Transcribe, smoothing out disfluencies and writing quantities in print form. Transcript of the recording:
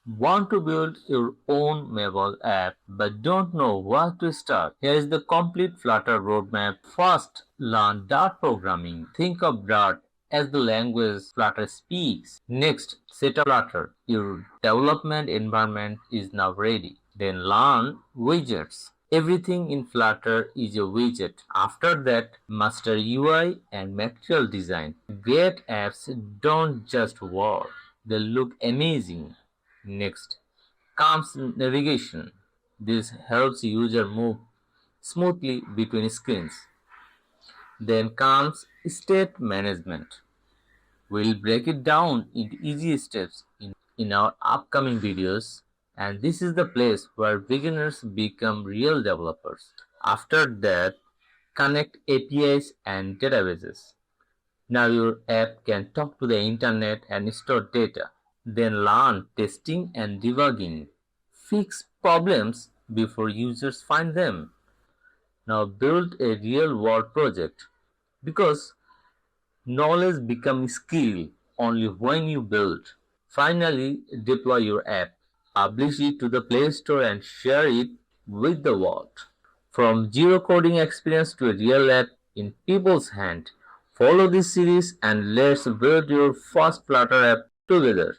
Want to build your own mobile app but don't know where to start? Here is the complete Flutter roadmap. First, learn Dart programming. Think of Dart as the language Flutter speaks. Next, set up Flutter. Your development environment is now ready. Then learn widgets. Everything in Flutter is a widget. After that, master UI and material design. Great apps don't just work, they look amazing. Next comes navigation. This helps user move smoothly between screens. Then comes state management. We'll break it down into easy steps in our upcoming videos, and this is the place where beginners become real developers. After that, connect APIs and databases. Now your app can talk to the internet and store data. Then learn testing and debugging. Fix problems before users find them. Now build a real world project because knowledge becomes skill only when you build. Finally, deploy your app. Publish it to the Play Store and share it with the world. From zero coding experience to a real app in people's hand. Follow this series and let's build your first Flutter app together.